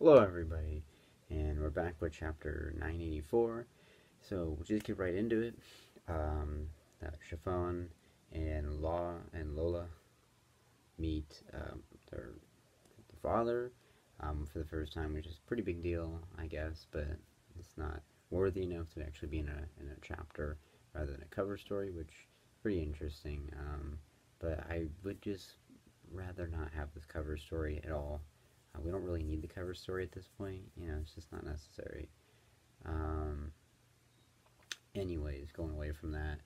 Hello, everybody, and we're back with chapter 984. So we'll just get right into it. Um, Chiffon and Law and Lola meet their father for the first time, which is a pretty big deal, I guess, but it's not worthy enough to actually be in a chapter rather than a cover story, which is pretty interesting. But I would just rather not have this cover story at all. We don't really need the cover story at this point. It's just not necessary. Um, Anyways, going away from that,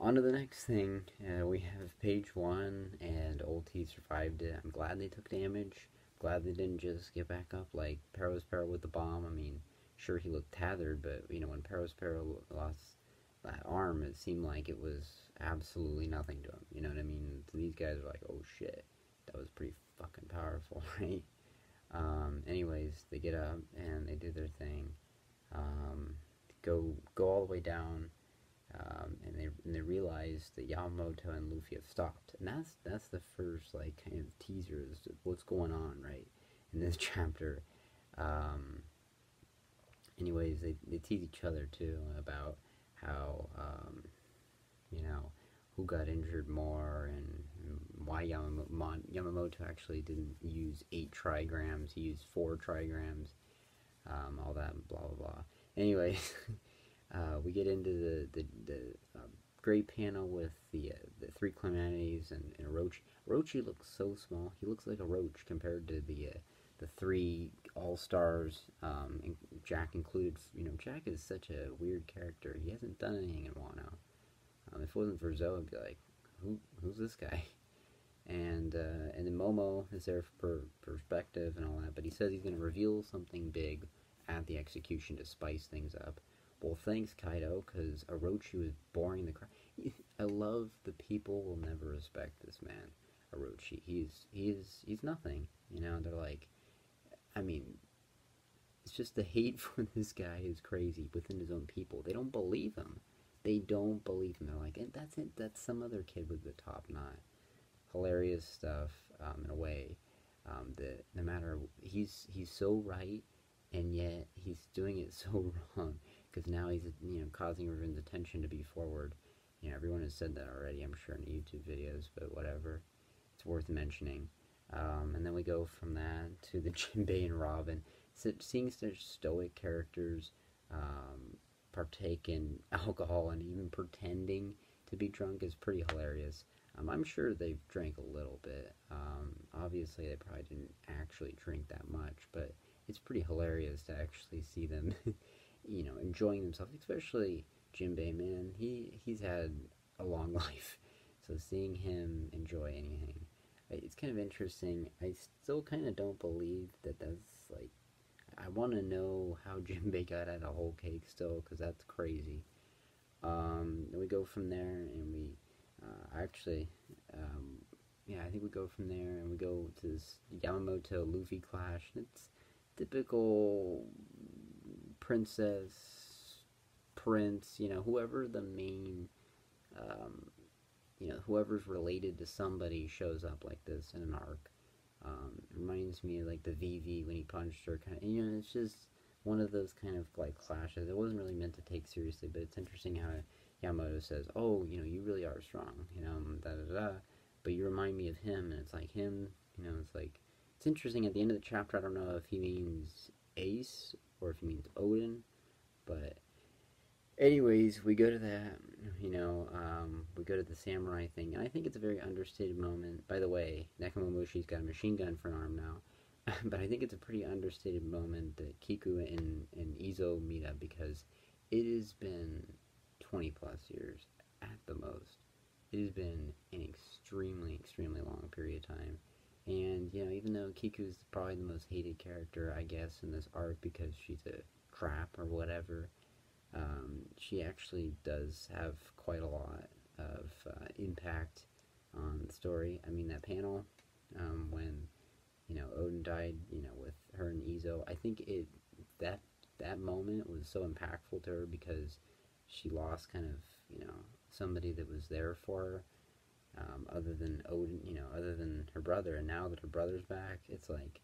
on to the next thing. We have page one, and Old T survived it. I'm glad they took damage. Glad they didn't just get back up like Perospero with the bomb. I mean, sure, he looked tethered, but when Perospero lost that arm, it seemed like it was absolutely nothing to him. You know what I mean? So these guys are like, oh shit, that was pretty fucking powerful, right? Anyways, they get up and they do their thing. Um, go all the way down, and they realize that Yamato and Luffy have stopped, and that's the first like kind of teaser as what's going on right in this chapter. Um, Anyways, they tease each other too about how you know who got injured more and why Yamamoto actually didn't use 8 trigrams, he used 4 trigrams, all that blah blah blah. Anyways, we get into the great panel with the 3 calamities and Orochi. Orochi looks so small. He looks like a roach compared to the 3 all stars, Jack included. Jack is such a weird character. He hasn't done anything in Wano. If it wasn't for Zoe, I'd be like, who's this guy? And then Momo is there for perspective and all that, but he says he's going to reveal something big at the execution to spice things up. Well, thanks, Kaido, because Orochi was boring the crap. I love the people will never respect this man, Orochi. He's nothing. They're like, I mean, it's just the hate for this guy is crazy within his own people. They don't believe him. They don't believe him. They're like, and that's it. That's some other kid with the top knot. Hilarious stuff, in a way. That no matter, he's so right, and yet he's doing it so wrong, because now he's causing everyone's attention to be forward. Everyone has said that already, I'm sure, in YouTube videos, but whatever. It's worth mentioning. And then we go from that to the Jinbei and Robin. So seeing such stoic characters partake in alcohol and even pretending to be drunk is pretty hilarious. I'm sure they've drank a little bit. Obviously, they probably didn't actually drink that much, but it's pretty hilarious to actually see them, enjoying themselves. Especially Jinbei, man. He's had a long life, so seeing him enjoy anything, it's kind of interesting. I still kind of don't believe that that's like. I want to know how Jinbei got out of whole cake still, because that's crazy. Then we go from there, and we actually, yeah, I think we go from there, and we go to this Yamamoto Luffy clash. It's typical princess, prince, whoever the main, um, whoever's related to somebody shows up like this in an arc. It reminds me of like the VV when he punched her, kind of. And, it's just one of those kind of like clashes. It wasn't really meant to take seriously, but it's interesting how Yamato says, "Oh, you really are strong, da da da." But you remind me of him, and it's like him. It's like it's interesting. At the end of the chapter, I don't know if he means Ace or if he means Odin, but anyways, we go to that, we go to the samurai thing, and I think it's a very understated moment. By the way, Nekomamushi's got a machine gun for an arm now, but I think it's a pretty understated moment that Kiku and Izo meet up, because it has been 20 plus years at the most. It has been an extremely, extremely long period of time. And, even though Kiku's probably the most hated character, I guess, in this arc because she's a crap or whatever, she actually does have quite a lot of impact on the story. I mean, that panel when Odin died, with her and Izo. I think that moment was so impactful to her because she lost kind of somebody that was there for her, other than Odin, other than her brother. And now that her brother's back, it's like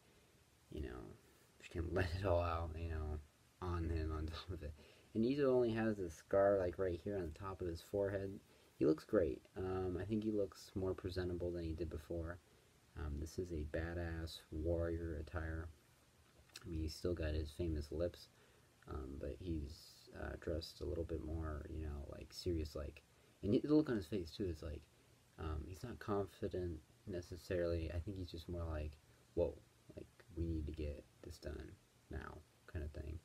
just can let it all out, you know, on him on top of it. And Izo only has a scar like right here on the top of his forehead. He looks great. I think he looks more presentable than he did before. This is a badass warrior attire. I mean, he's still got his famous lips, but he's dressed a little bit more, you know, like serious, like. And the look on his face too is like, he's not confident necessarily. I think he's just more like, whoa, like we need to get this done now, kind of thing.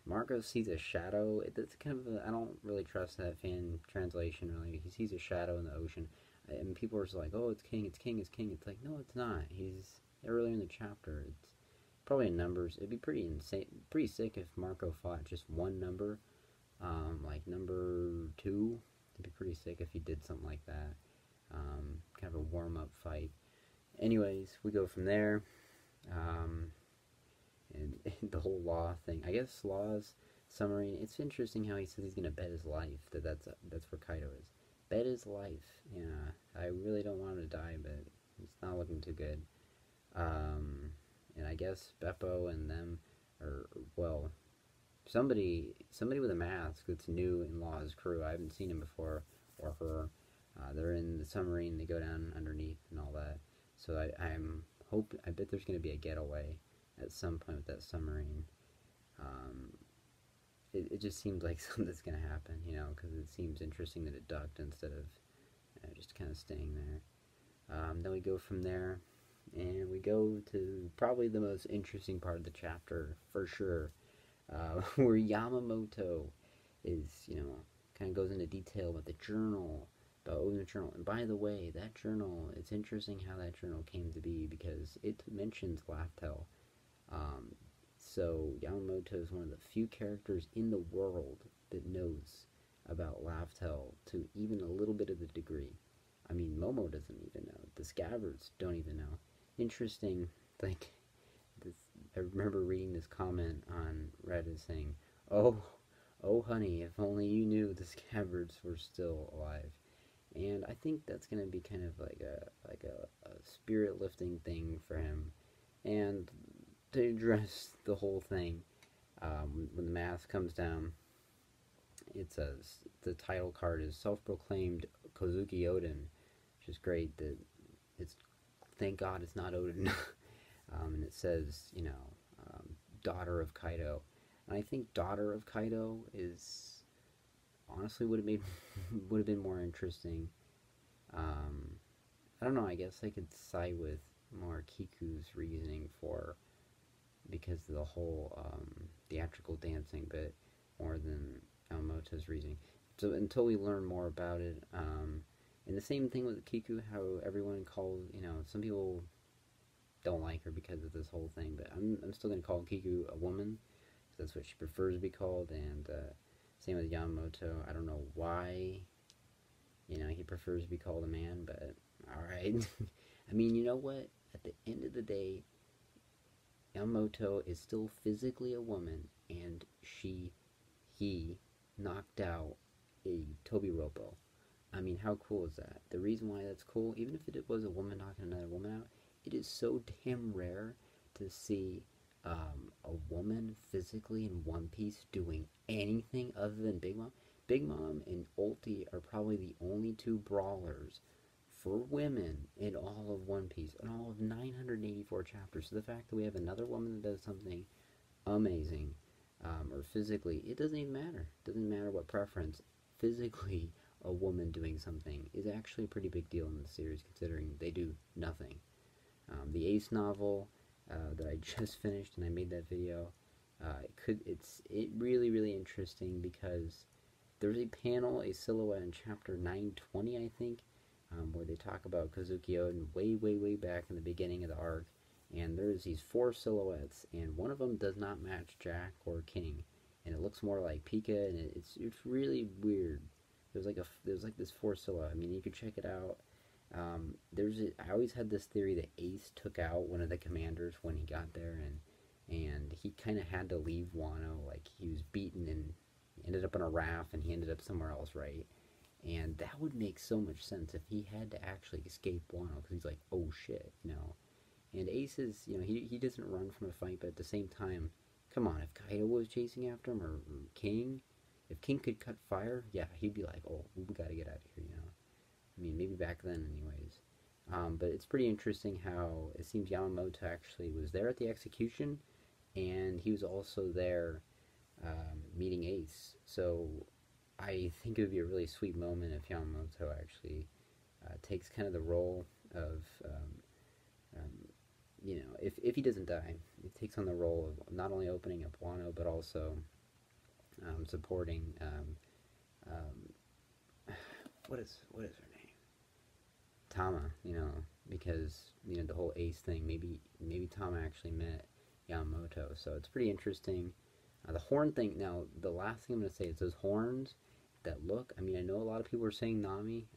Marco sees a shadow. That's kind of I don't really trust that fan translation. Really, he sees a shadow in the ocean, and people are just like, "Oh, it's King, it's King, it's King." It's like, no, it's not. He's earlier in the chapter. It's probably in numbers. It'd be pretty insane, pretty sick if Marco fought just one number, like number 2. It'd be pretty sick if he did something like that. Kind of a warm-up fight. Anyways, we go from there. And the whole Law thing. I guess Law's submarine. It's interesting how he says he's gonna bet his life that's where Kaido is. Bet his life. Yeah, I really don't want him to die, but it's not looking too good. And I guess Beppo and them are, well, somebody with a mask that's new in Law's crew. I haven't seen him before, or her. They're in the submarine. They go down underneath and all that. So I bet there's gonna be a getaway at some point with that submarine. It just seems like something's gonna happen, you know, because it seems interesting that it ducked instead of just kind of staying there. Then we go from there, and we go to probably the most interesting part of the chapter, for sure, where Yamamoto is, you know, kind of goes into detail about the journal, about Oden's journal. And by the way, that journal, it's interesting how that journal came to be, because it mentions Laftel. So Yamamoto is one of the few characters in the world that knows about Laftel to even a little bit of the degree. I mean, Momo doesn't even know. The Scabbards don't even know. Interesting, like, this, I remember reading this comment on Reddit saying, oh honey, if only you knew the Scabbards were still alive. And I think that's going to be kind of like a spirit lifting thing for him. And to address the whole thing, when the mask comes down, it says the title card is self-proclaimed Kozuki Oden, which is great. That it's, thank God it's not Oden. And it says, you know, daughter of Kaido, and I think daughter of Kaido is honestly would have been more interesting. I don't know. I guess I could side with more Kiku's reasoning for, because of the whole theatrical dancing bit, more than Yamamoto's reasoning. So until we learn more about it, and the same thing with Kiku, how everyone calls, you know, some people don't like her because of this whole thing, but I'm still gonna call Kiku a woman, because that's what she prefers to be called. And same with Yamamoto. I don't know why, you know, he prefers to be called a man, but all right. I mean, you know what? At the end of the day, Yamamoto is still physically a woman, and he knocked out a Tobiropo. I mean, how cool is that? The reason why that's cool, even if it was a woman knocking another woman out, it is so damn rare to see a woman physically in One Piece doing anything other than Big Mom. Big Mom and Ulti are probably the only two brawlers for women in all of One Piece, in all of 984 chapters. So the fact that we have another woman that does something amazing, or physically, it doesn't even matter. It doesn't matter what preference. Physically, a woman doing something is actually a pretty big deal in the series, considering they do nothing. The Ace novel that I just finished, and I made that video, it's really interesting, because there's a panel, a silhouette in chapter 920, I think, where they talk about Kozuki Oden way back in the beginning of the arc, and there's these 4 silhouettes, and one of them does not match Jack or King, and it looks more like Pika, and it's really weird. There's like this 4 silhouette. I mean, you could check it out. I always had this theory that Ace took out one of the commanders when he got there, and he kind of had to leave Wano. Like, he was beaten and ended up on a raft, and he ended up somewhere else, right? And that would make so much sense if he had to actually escape Wano, because he's like, oh shit, you know. And Ace is, he doesn't run from a fight, but at the same time, come on, if Kaido was chasing after him, or King, if King could cut fire, yeah, he'd be like, oh, we gotta get out of here. I mean, maybe back then, anyways. But it's pretty interesting how it seems Yamamoto actually was there at the execution, and he was also there meeting Ace. So I think it would be a really sweet moment if Yamamoto actually takes kind of the role of, um, if he doesn't die, he takes on the role of not only opening up Wano, but also supporting, what is her name? Tama, because the whole Ace thing. Maybe Tama actually met Yamamoto, so it's pretty interesting. The horn thing. Now, the last thing I'm gonna say is those horns that look. I mean, I know a lot of people are saying Nami.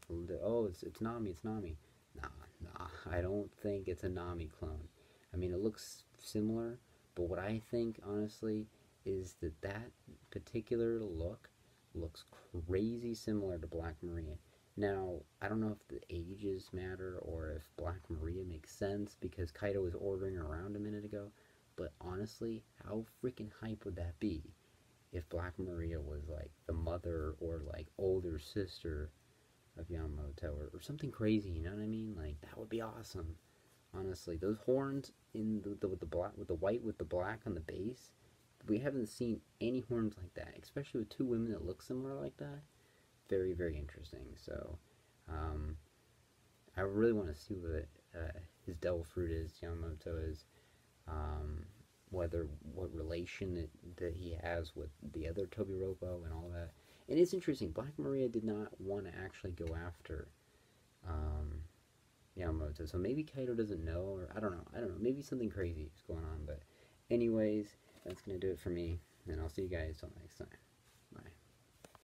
Oh, it's Nami, it's Nami. Nah, I don't think it's a Nami clone. I mean, it looks similar, but what I think honestly is that particular look looks crazy similar to Black Maria. Now, I don't know if the ages matter or if Black Maria makes sense because Kaido was ordering around a minute ago, but honestly, how freaking hype would that be if Black Maria was like the mother or like older sister of Yamamoto, or something crazy, you know what I mean? Like, that would be awesome. Honestly, those horns in with the black, with the white with the black on the base, we haven't seen any horns like that, especially with two women that look similar like that. Very, very interesting. So, um, I really want to see what his devil fruit is, Yamamoto is, um, what relation that he has with the other Toby Robo and all that. And it's interesting. Black Maria did not want to actually go after um, Yamamoto, so maybe Kaido doesn't know, or I don't know. Maybe something crazy is going on. But anyways, that's gonna do it for me, and I'll see you guys till next time.